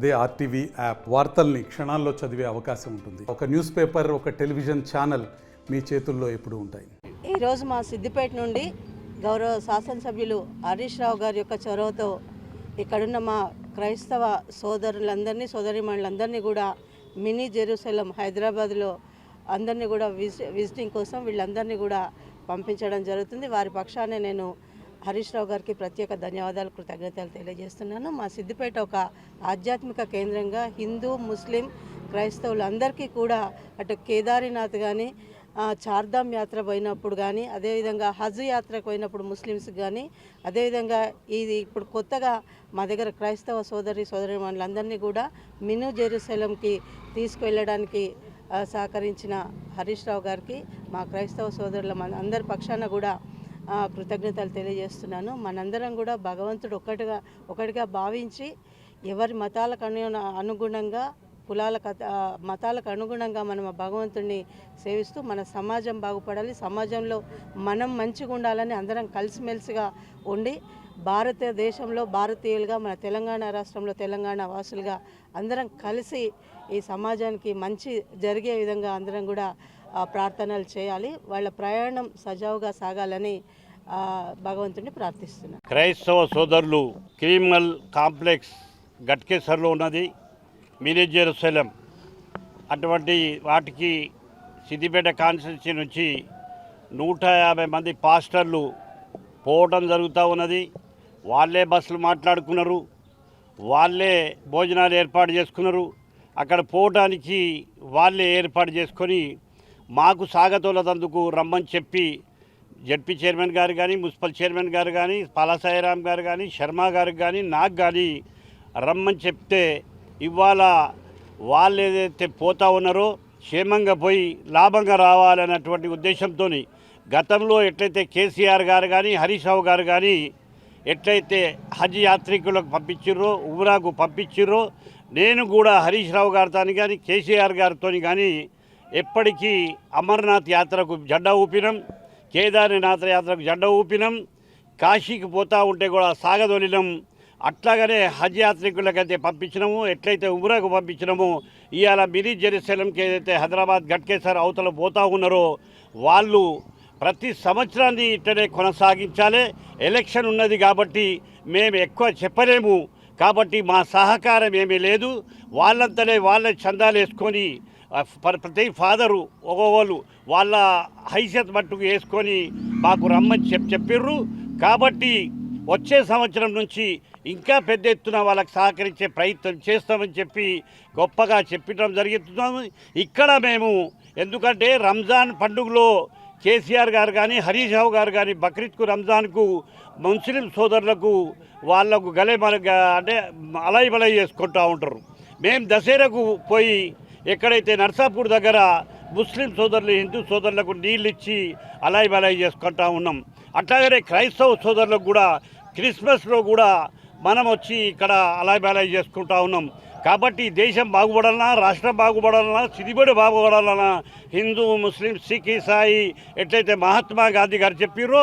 అదే RTV app. వార్తల్ని క్షణాల్లో చదివే అవకాశం ఉంటుంది. ఒక న్యూస్ పేపర్, ఒక టెలివిజన్ ఛానల్ మీ చేతుల్లో ఎప్పుడూ ఉంటాయి. ఈరోజు మా సిద్దిపేట నుండి గౌరవ శాసనసభ్యులు హరీష్ రావు గారి యొక్క చొరవతో ఇక్కడున్న మా క్రైస్తవ సోదరులందరినీ, సోదరీమణులందరినీ కూడా మినీ జెరూసలేం హైదరాబాద్లో అందరినీ కూడా విజిటింగ్ కోసం వీళ్ళందరినీ కూడా పంపించడం జరుగుతుంది. వారి పక్షానే నేను హరీష్ రావు గారికి ప్రత్యేక ధన్యవాదాలు, కృతజ్ఞతలు తెలియజేస్తున్నాను. మా సిద్దిపేట ఒక ఆధ్యాత్మిక కేంద్రంగా హిందూ, ముస్లిం, క్రైస్తవులందరికీ కూడా అటు కేదారినాథ్ కానీ, చార్ధామ్ యాత్ర పోయినప్పుడు కానీ, అదేవిధంగా హజ్ యాత్రకు పోయినప్పుడు ముస్లిమ్స్కి కానీ, అదేవిధంగా ఇది ఇప్పుడు కొత్తగా మా దగ్గర క్రైస్తవ సోదరీమణులందరినీ కూడా మినీ జెరూసలేంకి తీసుకువెళ్ళడానికి సహకరించిన హరీష్ రావు గారికి మా క్రైస్తవ సోదరుల అందరి పక్షాన కూడా కృతజ్ఞతలు తెలియజేస్తున్నాను. మనందరం కూడా భగవంతుడు ఒకటిగా భావించి ఎవరి మతాలకు అనుగుణంగా, మతాలకు అనుగుణంగా మనం భగవంతుడిని సేవిస్తూ మన సమాజం బాగుపడాలి, సమాజంలో మనం మంచిగా ఉండాలని అందరం కలిసిమెలిసిగా ఉండి భారతదేశంలో భారతీయులుగా, మన తెలంగాణ రాష్ట్రంలో తెలంగాణ వాసులుగా అందరం కలిసి ఈ సమాజానికి మంచి జరిగే విధంగా అందరం కూడా ప్రార్థనలు చేయాలి. వాళ్ళ ప్రయాణం సజావుగా సాగాలని భగవంతుడిని ప్రార్థిస్తున్నాను. క్రైస్తవ సోదరులు క్రిమినల్ కాంప్లెక్స్ గట్కేసర్లో ఉన్నది మినీ జెరూసలేం. అటువంటి వాటికి సిద్దిపేట కాన్స్టిట్యున్సీ నుంచి 150 మంది పాస్టర్లు పోవడం జరుగుతూ ఉన్నది. వాళ్ళే బస్సులు మాట్లాడుకున్నారు, వాళ్ళే భోజనాలు ఏర్పాటు చేసుకున్నారు. అక్కడ పోవడానికి వాళ్ళే ఏర్పాటు చేసుకొని మాకు సాగతోలదందుకు రమ్మని చెప్పి జడ్పీ చైర్మన్ గారు కానీ, మున్సిపల్ చైర్మన్ గారు కానీ, పాలాసాయిరామ్ గారు కానీ, శర్మ గారికి కానీ, నాకు కానీ రమ్మని చెప్తే ఇవాళ వాళ్ళు ఏదైతే పోతా ఉన్నారో క్షేమంగా పోయి లాభంగా రావాలన్నటువంటి ఉద్దేశంతో గతంలో ఎట్లయితే కేసీఆర్ గారు కానీ, హరీష్ రావు గారు కానీ ఎట్లయితే హజ్ యాత్రికులకు పంపించిర్రో, ఉమ్రాకు పంపించిర్రో, నేను కూడా హరీష్ రావు గారితో కానీ, కేసీఆర్ గారితో కానీ ఎప్పటికీ అమర్నాథ్ యాత్రకు జెండా ఊపినాం, కేదార్నాథ్ యాత్రకు జెండా ఊపినాం, కాశీకి పోతూ ఉంటే కూడా సాగదొలినాం. అట్లాగనే హజ్ యాత్రికులకైతే పంపించినాము, ఎట్లయితే ఉమ్రాకు పంపించినామో ఇవాళ మినీ జెరూసలేంకి ఏదైతే హైదరాబాద్ గట్కేసర్ అవతల పోతూ ఉన్నారో వాళ్ళు ప్రతి సంవత్సరాన్ని ఇట్లనే కొనసాగించాలి. ఎలక్షన్ ఉన్నది కాబట్టి మేము ఎక్కువ చెప్పలేము, కాబట్టి మా సహకారం ఏమీ లేదు. వాళ్ళంతనే వాళ్ళ చందాలు వేసుకొని ప్రతి ఫాదరు ఒక్కోళ్ళు వాళ్ళ హైసియత్ మట్టుకు వేసుకొని మాకు రమ్మని చెప్పిర్రు. కాబట్టి వచ్చే సంవత్సరం నుంచి ఇంకా పెద్ద ఎత్తున వాళ్ళకి సహకరించే ప్రయత్నం చేస్తామని చెప్పి గొప్పగా చెప్పడం జరుగుతుంది. ఇక్కడ మేము ఎందుకంటే రంజాన్ పండుగలో కేసీఆర్ గారు కానీ, హరీష్ రావు గారు కానీ బక్రీద్కు, రంజాన్కు ముస్లిం సోదరులకు వాళ్ళకు అంటే అలై బలై చేసుకుంటూ ఉంటారు. మేము దసరాకు పోయి ఎక్కడైతే నర్సాపూర్ దగ్గర ముస్లిం సోదరులు, హిందూ సోదరులకు నీళ్ళు ఇచ్చి అలై బలై చేసుకుంటూ ఉన్నాం. అట్లాగనే క్రైస్తవ సోదరులకు కూడా క్రిస్మస్లో కూడా మనం వచ్చి ఇక్కడ అలై బలై చేసుకుంటూ ఉన్నాం. కాబట్టి దేశం బాగుపడాలన్నా, రాష్ట్రం బాగుపడాలన్నా, సిద్దిపేట బాగుపడాలన్నా హిందూ, ముస్లిం, సిక్, ఇసాయి ఎట్లయితే మహాత్మా గాంధీ గారు చెప్పారో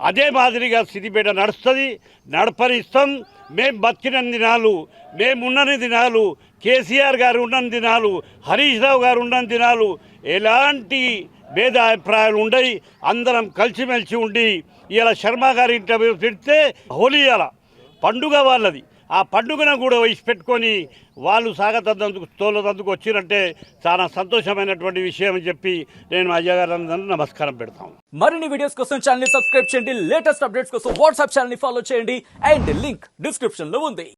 అదే మాదిరిగా సిద్దిపేట నడుస్తుంది, నడపనిస్తాం. మేము బతికిన దినాలు, మేమున్నని దినాలు, కేసీఆర్ గారు ఉన్నని దినాలు, హరీష్ రావు గారు ఉన్నని దినాలు ఎలాంటి భేదాభిప్రాయాలు ఉండయి. అందరం కలిసిమెలిసి ఉండి ఇలా శర్మ గారి ఇంటర్వ్యూ పెడితే హోలీ ఇలా పండుగ వాళ్ళది, ఆ పండుగను కూడా వయసు పెట్టుకొని వాళ్ళు సాగతందుకు తోలతందుకు వచ్చిరంటే చాలా సంతోషమైనటువంటి విషయం అని చెప్పి నేను అయ్య గారు నమస్కారం పెడతాను. మరిన్ని వీడియోస్ కోసం ఛానల్ ని సబ్స్క్రైబ్ చేయండి, లేటెస్ట్ అప్డేట్స్ కోసం వాట్సాప్ ఛానల్ ని ఫాలో చేయండి అండ్ లింక్ డిస్క్రిప్షన్ లో ఉంది.